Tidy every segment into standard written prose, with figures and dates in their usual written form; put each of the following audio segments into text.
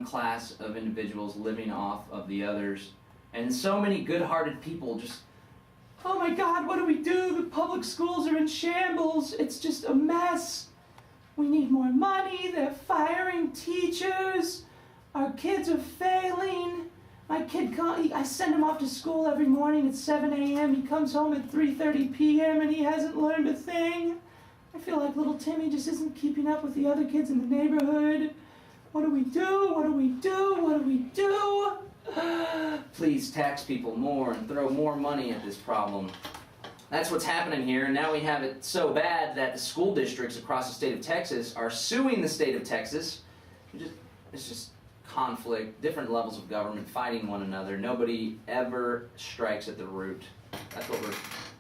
class of individuals living off of the others. And so many good-hearted people just, oh my God, what do we do? The public schools are in shambles. It's just a mess. We need more money. They're firing teachers. Our kids are failing. My kid, I send him off to school every morning at 7 a.m. He comes home at 3:30 p.m. and he hasn't learned a thing. I feel like little Timmy just isn't keeping up with the other kids in the neighborhood. What do we do? What do we do? What do we do? Please tax people more and throw more money at this problem. That's what's happening here, and now we have it so bad that the school districts across the state of Texas are suing the state of Texas. It's just conflict, different levels of government fighting one another. Nobody ever strikes at the root. That's what we're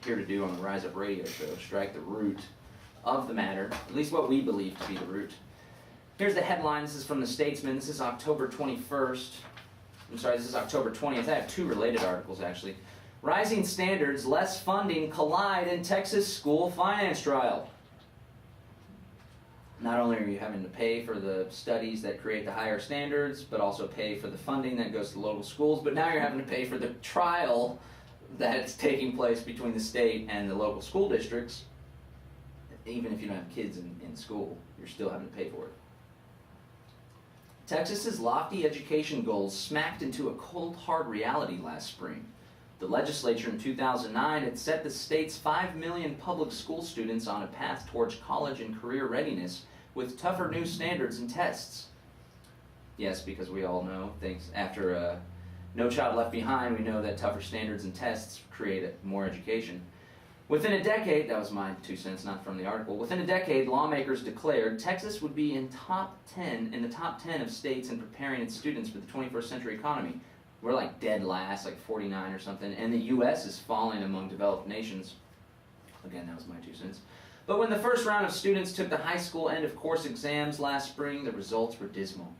here to do on the Rise Up Radio Show, strike the root of the matter, at least what we believe to be the root. Here's the headline. This is from the Statesman. This is October 21st. I'm sorry, this is October 20th. I have two related articles, actually. Rising standards, less funding collide in Texas school finance trial. Not only are you having to pay for the studies that create the higher standards, but also pay for the funding that goes to the local schools, but now you're having to pay for the trial that's taking place between the state and the local school districts. Even if you don't have kids in school, you're still having to pay for it. Texas's lofty education goals smacked into a cold, hard reality last spring. The legislature in 2009 had set the state's 5 million public school students on a path towards college and career readiness with tougher new standards and tests. Yes, because we all know, thanks after No Child Left Behind, we know that tougher standards and tests create more education. Within a decade, that was my 2 cents, not from the article, within a decade, lawmakers declared Texas would be in the top 10 of states in preparing its students for the 21st century economy. We're like dead last, like 49 or something, and the U.S. is falling among developed nations. Again, that was my 2 cents. But when the first round of students took the high school end of course exams last spring, the results were dismal.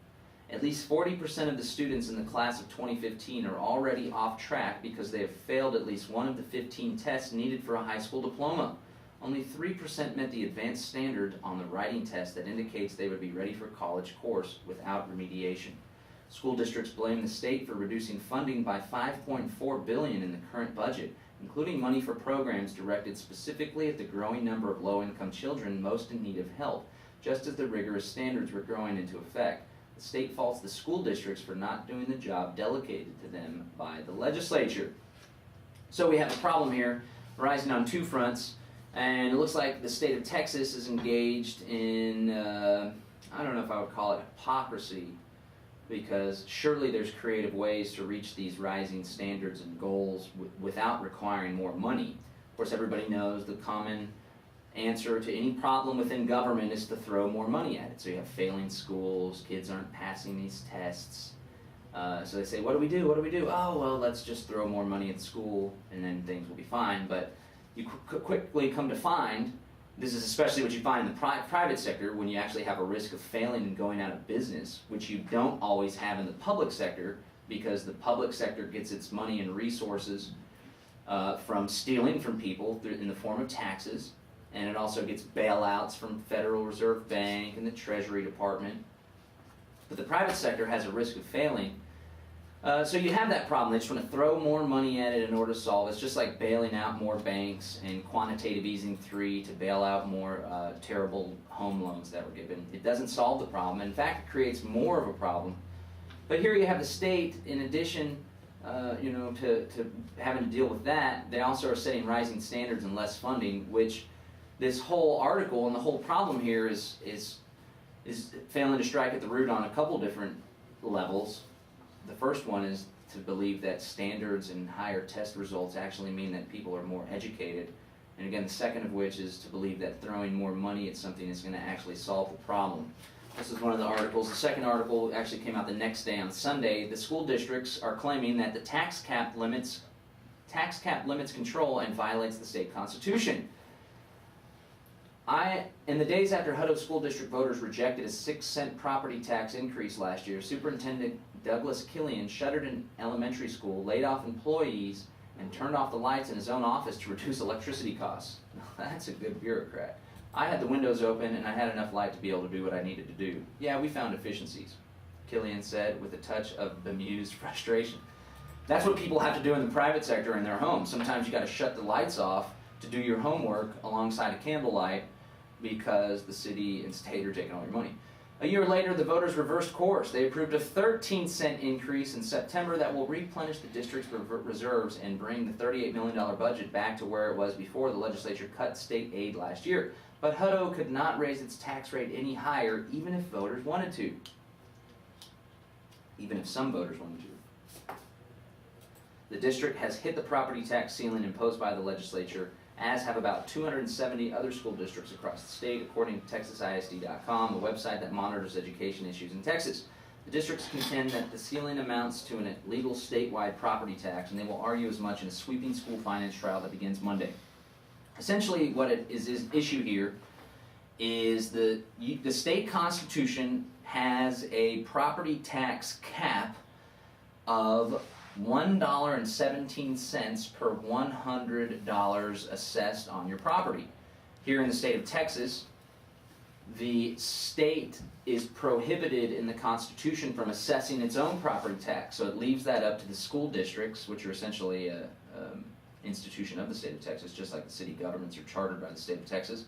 At least 40% of the students in the class of 2015 are already off track because they have failed at least one of the 15 tests needed for a high school diploma. Only 3% met the advanced standard on the writing test that indicates they would be ready for a college course without remediation. School districts blame the state for reducing funding by $5.4 billion in the current budget, including money for programs directed specifically at the growing number of low-income children most in need of help, just as the rigorous standards were growing into effect. The state faults the school districts for not doing the job delegated to them by the legislature. So we have a problem here rising on two fronts, and it looks like the state of Texas is engaged in, I don't know if I would call it hypocrisy, because surely there's creative ways to reach these rising standards and goals without requiring more money. Of course, everybody knows the common answer to any problem within government is to throw more money at it. So you have failing schools, kids aren't passing these tests. So they say, what do we do? What do we do? Oh, well, let's just throw more money at school and then things will be fine. But you quickly come to find, this is especially what you find in the private sector when you actually have a risk of failing and going out of business, which you don't always have in the public sector because the public sector gets its money and resources from stealing from people in the form of taxes. And it also gets bailouts from Federal Reserve Bank and the Treasury Department. But the private sector has a risk of failing. So you have that problem. They just want to throw more money at it in order to solve it. It's just like bailing out more banks and quantitative easing 3 to bail out more terrible home loans that were given. It doesn't solve the problem. In fact, it creates more of a problem. But here you have the state, in addition to having to deal with that, they also are setting rising standards and less funding, which this whole article and the whole problem here is failing to strike at the root on a couple different levels. The first one is to believe that standards and higher test results actually mean that people are more educated. And again, the second of which is to believe that throwing more money at something is going to actually solve the problem. This is one of the articles. The second article actually came out the next day on Sunday. The school districts are claiming that the tax cap limits control and violates the state constitution. In the days after Hutto School District voters rejected a 6-cent property tax increase last year, Superintendent Douglas Killian shuttered an elementary school, laid off employees, and turned off the lights in his own office to reduce electricity costs. That's a good bureaucrat. I had the windows open and I had enough light to be able to do what I needed to do. Yeah, we found efficiencies. Killian said with a touch of bemused frustration. That's what people have to do in the private sector in their homes. Sometimes you got to shut the lights off to do your homework alongside a candlelight because the city and state are taking all your money. A year later, the voters reversed course. They approved a 13-cent increase in September that will replenish the district's reserves and bring the $38 million budget back to where it was before the legislature cut state aid last year. But Hutto could not raise its tax rate any higher, even if voters wanted to. Even if some voters wanted to. The district has hit the property tax ceiling imposed by the legislature, as have about 270 other school districts across the state, according to TexasISD.com, the website that monitors education issues in Texas. The districts contend that the ceiling amounts to an illegal statewide property tax, and they will argue as much in a sweeping school finance trial that begins Monday. Essentially, what is issue here is the state constitution has a property tax cap of $1.17 per $100 assessed on your property. Here in the state of Texas, the state is prohibited in the Constitution from assessing its own property tax, so it leaves that up to the school districts, which are essentially an institution of the state of Texas, just like the city governments are chartered by the state of Texas.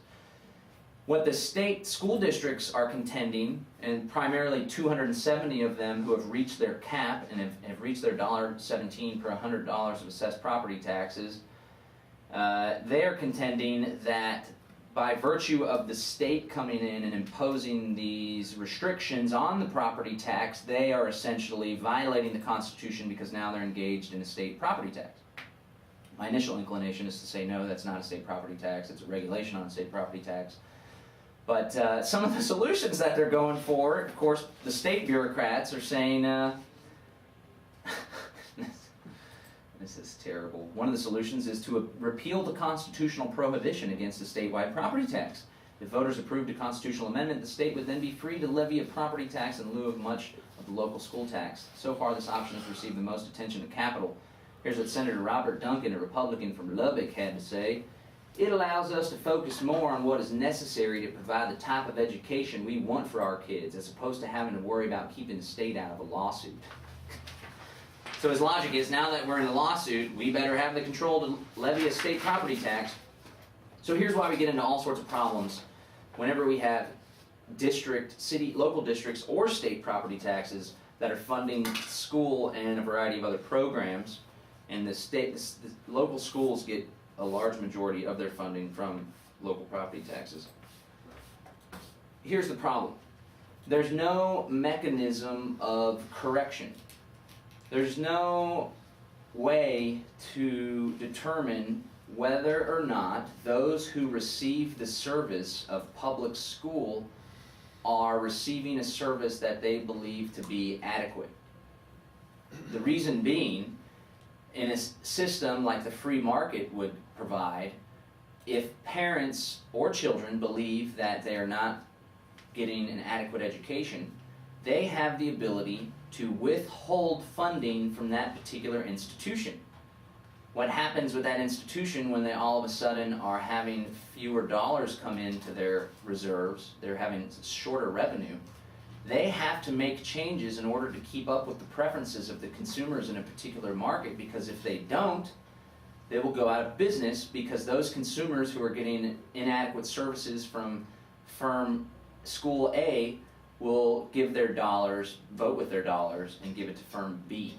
What the state school districts are contending, and primarily 270 of them who have reached their cap and have reached their $1.17 per $100 of assessed property taxes, they are contending that by virtue of the state coming in and imposing these restrictions on the property tax, they are essentially violating the Constitution because now they're engaged in a state property tax. My initial inclination is to say no, that's not a state property tax, it's a regulation on a state property tax. But some of the solutions that they're going for, of course, the state bureaucrats are saying, this is terrible. One of the solutions is to repeal the constitutional prohibition against a statewide property tax. If voters approved a constitutional amendment, the state would then be free to levy a property tax in lieu of much of the local school tax. So far, this option has received the most attention at Capitol. Here's what Senator Robert Duncan, a Republican from Lubbock, had to say. It allows us to focus more on what is necessary to provide the type of education we want for our kids, as opposed to having to worry about keeping the state out of a lawsuit. So his logic is, now that we're in a lawsuit, we better have the control to levy a state property tax. So here's why we get into all sorts of problems whenever we have district, city, local districts, or state property taxes that are funding school and a variety of other programs, and the local schools get a large majority of their funding from local property taxes. Here's the problem. There's no mechanism of correction. There's no way to determine whether or not those who receive the service of public school are receiving a service that they believe to be adequate. The reason being, in a system like the free market would provide, if parents or children believe that they are not getting an adequate education, they have the ability to withhold funding from that particular institution. What happens with that institution when they all of a sudden are having fewer dollars come into their reserves, they're having shorter revenue, they have to make changes in order to keep up with the preferences of the consumers in a particular market, because if they don't, they will go out of business, because those consumers who are getting inadequate services from firm school A will give their dollars, vote with their dollars, and give it to firm B,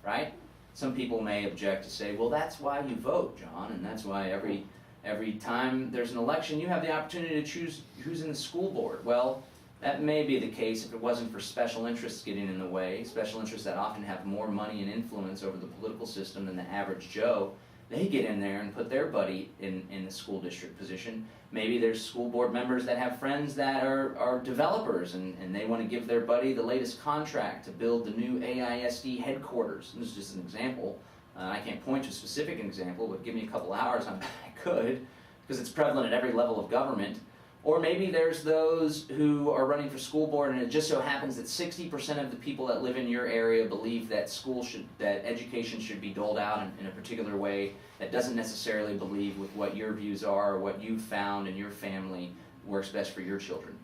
right? Some people may object to say, well, that's why you vote, John, and that's why every time there's an election you have the opportunity to choose who's in the school board. Well, that may be the case if it wasn't for special interests getting in the way, special interests that often have more money and influence over the political system than the average Joe. They get in there and put their buddy in the school district position. Maybe there's school board members that have friends that are developers, and they want to give their buddy the latest contract to build the new AISD headquarters. This is just an example. I can't point to a specific example, but give me a couple hours, I could, because it's prevalent at every level of government. Or maybe there's those who are running for school board, and it just so happens that 60% of the people that live in your area believe that that education should be doled out in a particular way that doesn't necessarily believe with what your views are or what you've found in your family works best for your children.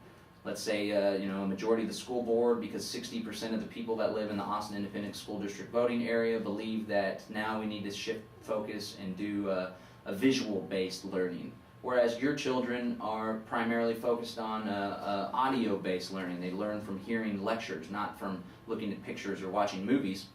let's say, a majority of the school board, because 60% of the people that live in the Austin Independent School District voting area believe that now we need to shift focus and do a visual-based learning. Whereas your children are primarily focused on audio-based learning. They learn from hearing lectures, not from looking at pictures or watching movies.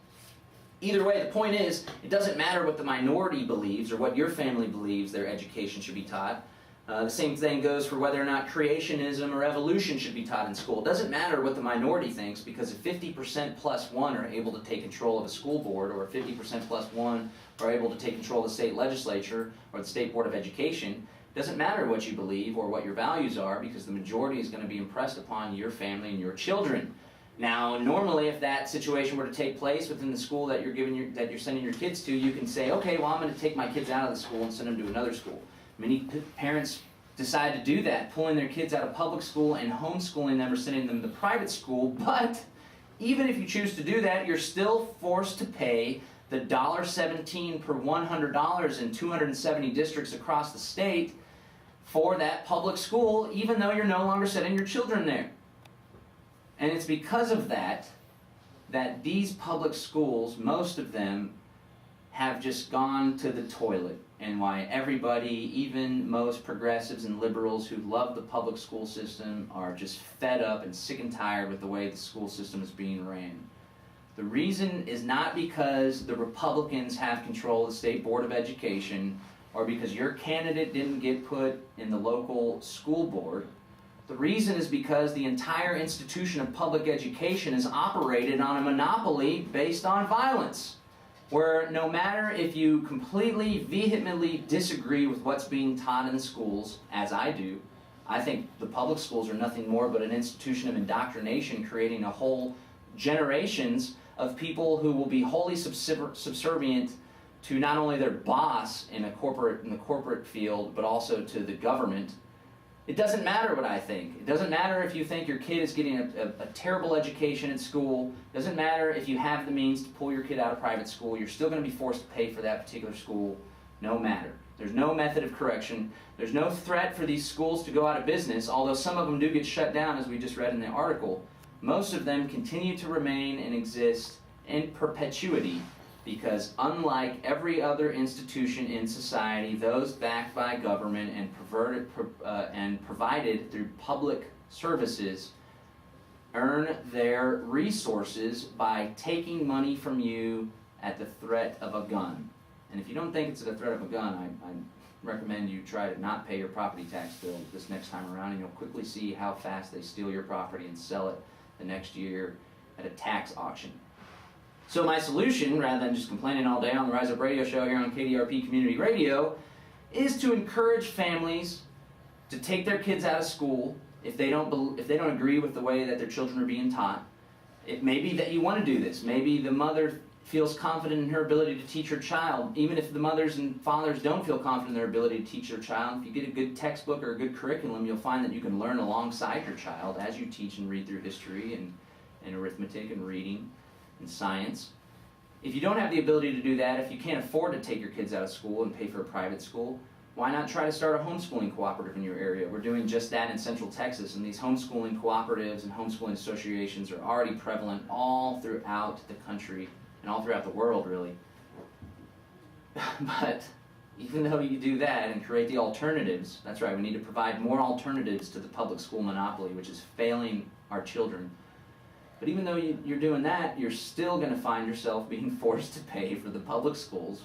Either way, the point is, it doesn't matter what the minority believes or what your family believes their education should be taught. The same thing goes for whether or not creationism or evolution should be taught in school. It doesn't matter what the minority thinks, because if 50% plus one are able to take control of a school board, or 50% plus one are able to take control of the state legislature or the state board of education, it doesn't matter what you believe or what your values are, because the majority is going to be impressed upon your family and your children. Now, normally, if that situation were to take place within the school that you're sending your kids to, you can say, okay, well, I'm going to take my kids out of the school and send them to another school. Many parents decide to do that, pulling their kids out of public school and homeschooling them or sending them to private school. But even if you choose to do that, you're still forced to pay the $1.17 per $100 in 270 districts across the state for that public school, even though you're no longer sending your children there. And it's because of that these public schools, most of them, have just gone to the toilet, and why everybody, even most progressives and liberals who love the public school system, are just fed up and sick and tired with the way the school system is being ran. The reason is not because the Republicans have control of the State Board of Education, or because your candidate didn't get put in the local school board. The reason is because the entire institution of public education is operated on a monopoly based on violence, where no matter if you completely, vehemently disagree with what's being taught in the schools, as I do, I think the public schools are nothing more but an institution of indoctrination, creating a whole generations of people who will be wholly subservient to not only their boss in the corporate field, but also to the government. It doesn't matter what I think. It doesn't matter if you think your kid is getting a terrible education in school. It doesn't matter if you have the means to pull your kid out of private school. You're still going to be forced to pay for that particular school, no matter. There's no method of correction. There's no threat for these schools to go out of business, although some of them do get shut down, as we just read in the article. Most of them continue to remain and exist in perpetuity, because unlike every other institution in society, those backed by government and provided through public services earn their resources by taking money from you at the threat of a gun. And if you don't think it's at the threat of a gun, I recommend you try to not pay your property tax bill this next time around, and you'll quickly see how fast they steal your property and sell it the next year at a tax auction. So my solution, rather than just complaining all day on the Rise Up Radio Show here on KDRP Community Radio, is to encourage families to take their kids out of school if they don't agree with the way that their children are being taught. It may be that you want to do this. Maybe the mother feels confident in her ability to teach her child. Even if the mothers and fathers don't feel confident in their ability to teach their child, if you get a good textbook or a good curriculum, you'll find that you can learn alongside your child as you teach and read through history and arithmetic and reading and science. If you don't have the ability to do that, if you can't afford to take your kids out of school and pay for a private school, why not try to start a homeschooling cooperative in your area? We're doing just that in Central Texas, and these homeschooling cooperatives and homeschooling associations are already prevalent all throughout the country and all throughout the world, really. But even though you do that and create the alternatives, that's right, we need to provide more alternatives to the public school monopoly, which is failing our children. But even though you're doing that, you're still going to find yourself being forced to pay for the public schools,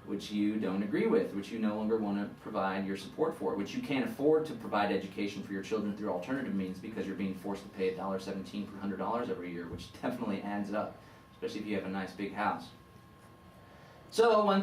which you don't agree with, which you no longer want to provide your support for, which you can't afford to provide education for your children through alternative means because you're being forced to pay $1.17 per $100 every year, which definitely adds up, especially if you have a nice big house. So one